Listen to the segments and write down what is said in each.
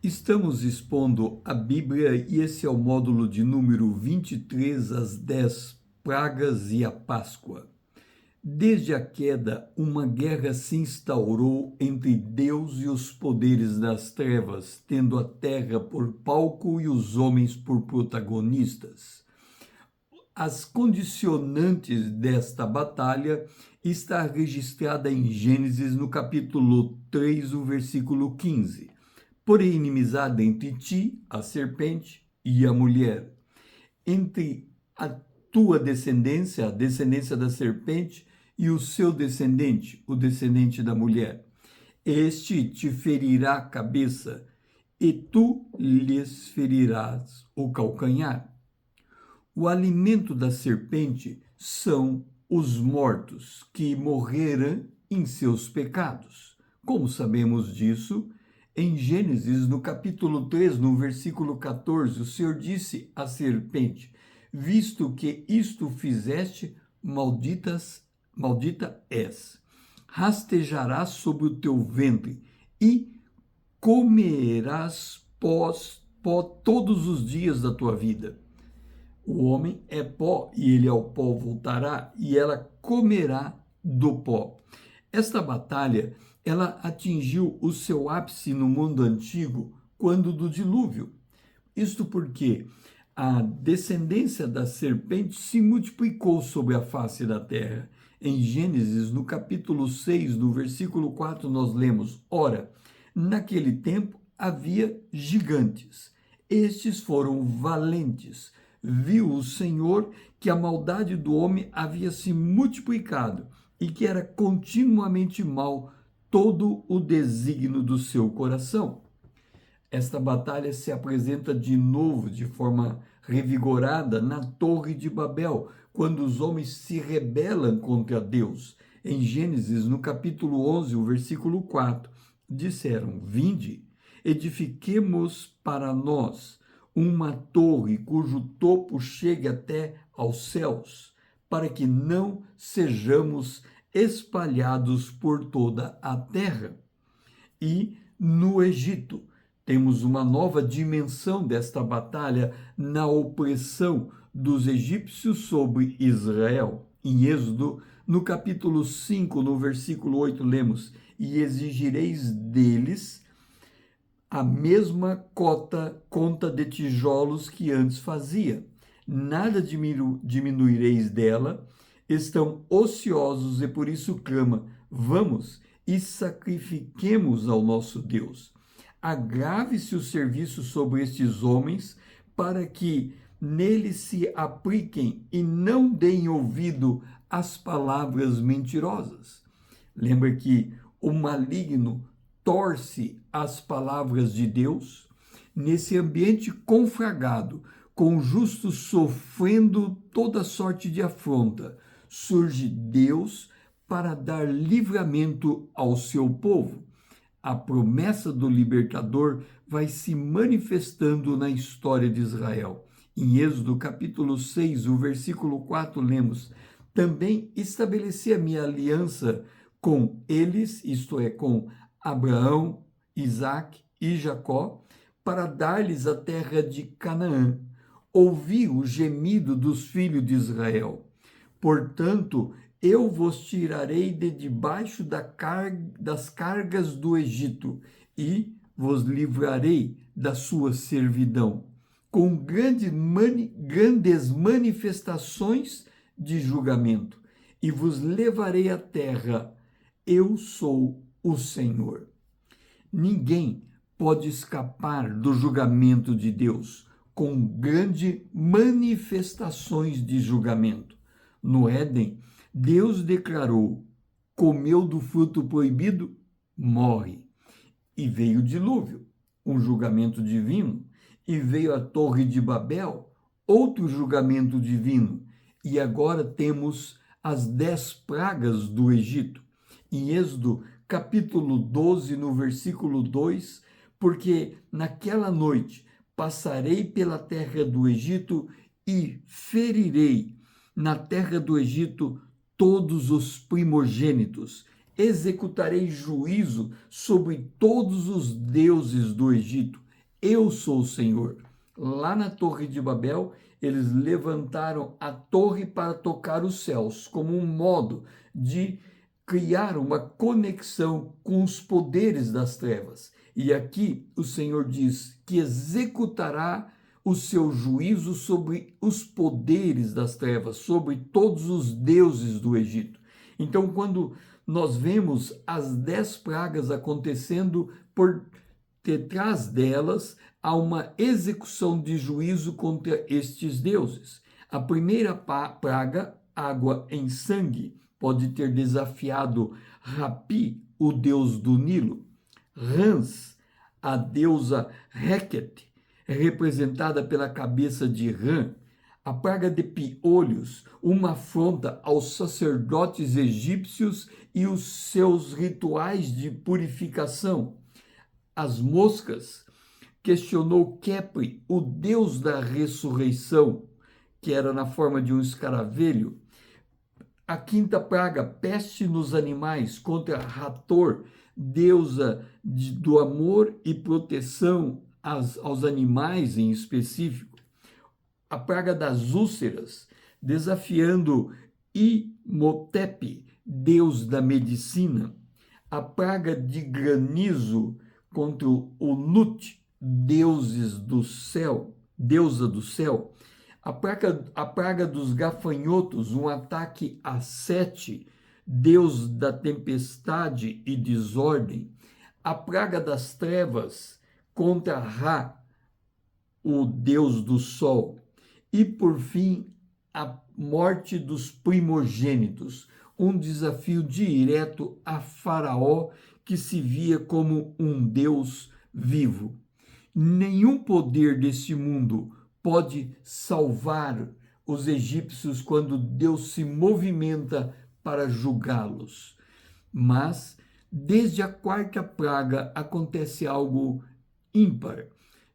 Estamos expondo a Bíblia e esse é o módulo de número 23, as 10 pragas e a Páscoa. Desde a queda, uma guerra se instaurou entre Deus e os poderes das trevas, tendo a terra por palco e os homens por protagonistas. As condicionantes desta batalha está registrada em Gênesis no capítulo 3, o versículo 15. Porém, inimizade entre ti, a serpente, e a mulher, entre a tua descendência, a descendência da serpente, e o seu descendente, o descendente da mulher. Este te ferirá a cabeça, e tu lhes ferirás o calcanhar. O alimento da serpente são os mortos que morreram em seus pecados. Como sabemos disso? Em Gênesis, no capítulo 3, no versículo 14, o Senhor disse à serpente: visto que isto fizeste, maldita és. Rastejarás sobre o teu ventre e comerás pó todos os dias da tua vida. O homem é pó e ele ao pó voltará, e ela comerá do pó. Esta batalha, ela atingiu o seu ápice no mundo antigo quando do dilúvio. Isto porque a descendência da serpente se multiplicou sobre a face da terra. Em Gênesis, no capítulo 6, no versículo 4, nós lemos: ora, naquele tempo havia gigantes. Estes foram valentes. Viu o Senhor que a maldade do homem havia se multiplicado e que era continuamente mau todo o desígnio do seu coração. Esta batalha se apresenta de novo, de forma revigorada, na Torre de Babel, quando os homens se rebelam contra Deus. Em Gênesis, no capítulo 11, o versículo 4, disseram: vinde, edifiquemos para nós uma torre cujo topo chegue até aos céus, para que não sejamos espalhados por toda a terra. E no Egito, temos uma nova dimensão desta batalha na opressão dos egípcios sobre Israel. Em Êxodo, no capítulo 5, no versículo 8, lemos: e exigireis deles a mesma conta de tijolos que antes fazia. Nada diminuireis dela, estão ociosos e por isso clama: vamos e sacrifiquemos ao nosso Deus. Agrave-se o serviço sobre estes homens, para que neles se apliquem e não deem ouvido às palavras mentirosas. Lembra que o maligno torce as palavras de Deus? Nesse ambiente confragado, com justos sofrendo toda sorte de afronta, surge Deus para dar livramento ao seu povo. A promessa do libertador vai se manifestando na história de Israel. Em Êxodo capítulo 6, o versículo 4, lemos: também estabeleci a minha aliança com eles, isto é, com Abraão, Isaque e Jacó, para dar-lhes a terra de Canaã. Ouvi o gemido dos filhos de Israel. Portanto, eu vos tirarei de debaixo das cargas do Egito e vos livrarei da sua servidão, com grandes manifestações de julgamento, e vos levarei à terra. Eu sou o Senhor. Ninguém pode escapar do julgamento de Deus, com grandes manifestações de julgamento. No Éden, Deus declarou: comeu do fruto proibido, morre. E veio o dilúvio, um julgamento divino. E veio a Torre de Babel, outro julgamento divino. E agora temos as 10 pragas do Egito. Em Êxodo, capítulo 12, no versículo 2, porque naquela noite passarei pela terra do Egito e ferirei na terra do Egito todos os primogênitos. Executarei juízo sobre todos os deuses do Egito. eu sou o Senhor. Lá na Torre de Babel, eles levantaram a torre para tocar os céus, como um modo de criar uma conexão com os poderes das trevas. E aqui o Senhor diz que executará o seu juízo sobre os poderes das trevas, sobre todos os deuses do Egito. Então, quando nós vemos as 10 pragas acontecendo, por detrás delas há uma execução de juízo contra estes deuses. A primeira praga, água em sangue, pode ter desafiado Rapi, o deus do Nilo. Rans, a deusa Heket, representada pela cabeça de Ram. A praga de piolhos, uma afronta aos sacerdotes egípcios e os seus rituais de purificação. As moscas, questionou Kepri, o deus da ressurreição, que era na forma de um escaravelho. A quinta praga, peste nos animais, contra Hathor, deusa do amor e proteção aos animais em específico. A praga das úlceras, desafiando Imhotep, deus da medicina. A praga de granizo contra o Nut, deusa do céu. A praga dos gafanhotos, um ataque a Sete, deus da tempestade e desordem. A praga das trevas contra Ra, o deus do sol. E, por fim, a morte dos primogênitos, um desafio direto a Faraó, que se via como um deus vivo. Nenhum poder desse mundo pode salvar os egípcios quando Deus se movimenta para julgá-los. Mas, desde a quarta praga, acontece algo ímpar.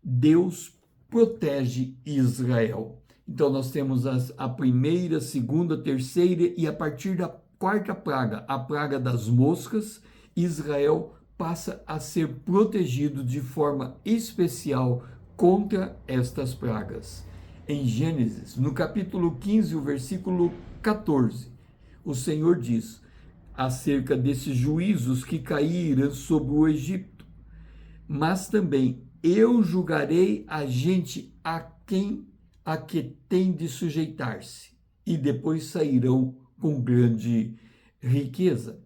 Deus protege Israel. Então, nós temos a primeira, segunda, terceira e a partir da quarta praga, a praga das moscas, Israel passa a ser protegido de forma especial contra estas pragas. Em Gênesis, no capítulo 15, o versículo 14, o Senhor diz acerca desses juízos que caíram sobre o Egito: mas também eu julgarei a gente a que tem de sujeitar-se, e depois sairão com grandes riquezas.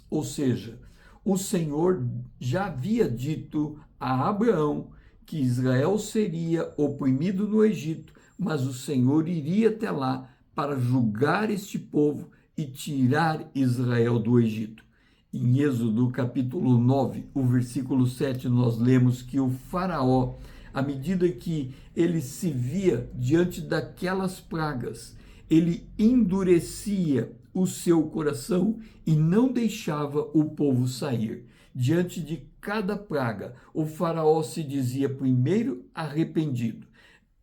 Ou seja, o Senhor já havia dito a Abraão que Israel seria oprimido no Egito, mas o Senhor iria até lá para julgar este povo e tirar Israel do Egito. Em Êxodo capítulo 9, o versículo 7, nós lemos que o faraó, à medida que ele se via diante daquelas pragas, ele endurecia o seu coração e não deixava o povo sair. Diante de cada praga, o faraó se dizia primeiro arrependido,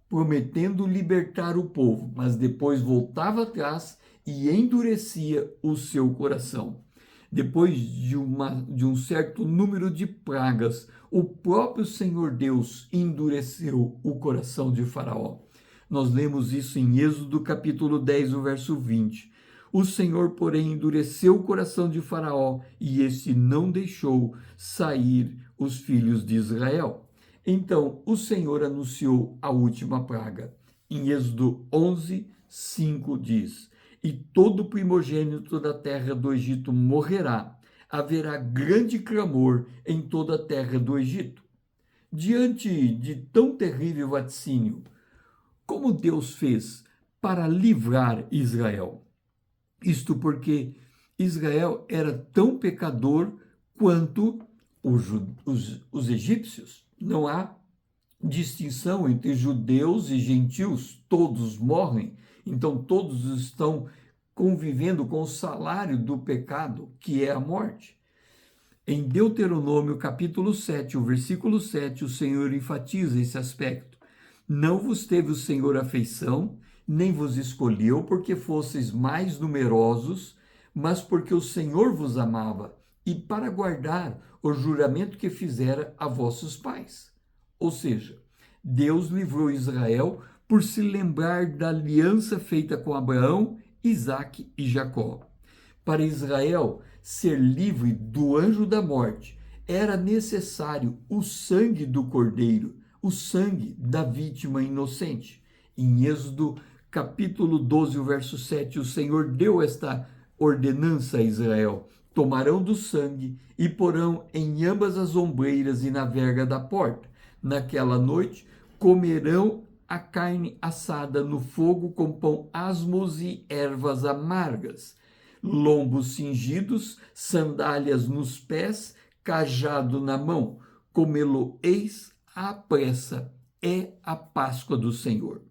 prometendo libertar o povo, mas depois voltava atrás e endurecia o seu coração. Depois de um certo número de pragas, o próprio Senhor Deus endureceu o coração de Faraó. Nós lemos isso em Êxodo capítulo 10, o verso 20. O Senhor, porém, endureceu o coração de Faraó e este não deixou sair os filhos de Israel. Então, o Senhor anunciou a última praga. Em Êxodo 11, 5 diz: e todo primogênito da terra do Egito morrerá. Haverá grande clamor em toda a terra do Egito. Diante de tão terrível vaticínio, como Deus fez para livrar Israel? Isto porque Israel era tão pecador quanto os egípcios. Não há distinção entre judeus e gentios, todos morrem. Então todos estão convivendo com o salário do pecado, que é a morte. Em Deuteronômio capítulo 7, o versículo 7, o Senhor enfatiza esse aspecto. Não vos teve o Senhor afeição, nem vos escolheu porque fosseis mais numerosos, mas porque o Senhor vos amava e para guardar o juramento que fizera a vossos pais. Ou seja, Deus livrou Israel por se lembrar da aliança feita com Abraão, Isaque e Jacó. Para Israel ser livre do anjo da morte, era necessário o sangue do cordeiro, o sangue da vítima inocente. Em Êxodo capítulo 12, verso 7, o Senhor deu esta ordenança a Israel: tomarão do sangue e porão em ambas as ombreiras e na verga da porta. Naquela noite comerão a carne assada no fogo com pão asmos e ervas amargas, lombos cingidos, sandálias nos pés, cajado na mão. Comê-lo-eis à pressa, é a Páscoa do Senhor.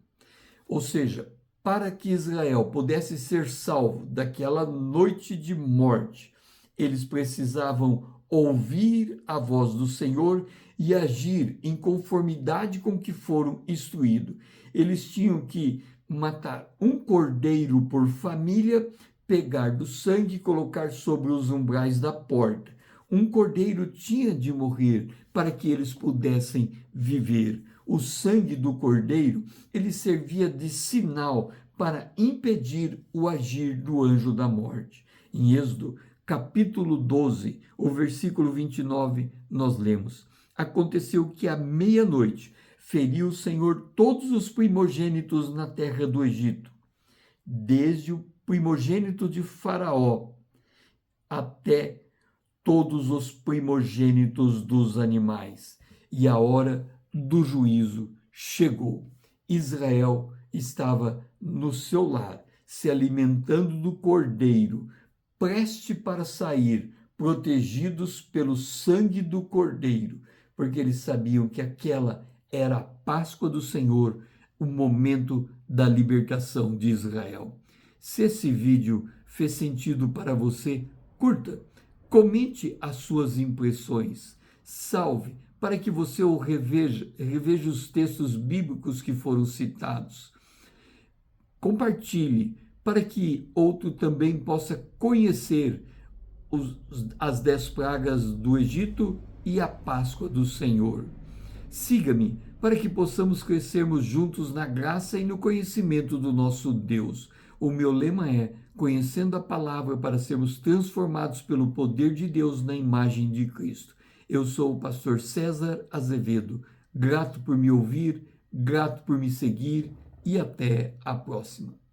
Ou seja, para que Israel pudesse ser salvo daquela noite de morte, eles precisavam ouvir a voz do Senhor e agir em conformidade com o que foram instruídos. Eles tinham que matar um cordeiro por família, pegar do sangue e colocar sobre os umbrais da porta. Um cordeiro tinha de morrer para que eles pudessem viver. O sangue do cordeiro, ele servia de sinal para impedir o agir do anjo da morte. Em Êxodo, capítulo 12, o versículo 29, nós lemos: aconteceu que à meia-noite feriu o Senhor todos os primogênitos na terra do Egito, desde o primogênito de Faraó até todos os primogênitos dos animais. E a hora do juízo chegou. Israel estava no seu lar, se alimentando do cordeiro, preste para sair, protegidos pelo sangue do cordeiro, porque eles sabiam que aquela era a Páscoa do Senhor, o momento da libertação de Israel. Se esse vídeo fez sentido para você, curta, comente as suas impressões, salve para que você o reveja os textos bíblicos que foram citados. Compartilhe para que outro também possa conhecer as 10 pragas do Egito e a Páscoa do Senhor. Siga-me para que possamos crescermos juntos na graça e no conhecimento do nosso Deus. O meu lema é: conhecendo a palavra para sermos transformados pelo poder de Deus na imagem de Cristo. Eu sou o pastor César Azevedo, grato por me ouvir, grato por me seguir e até a próxima.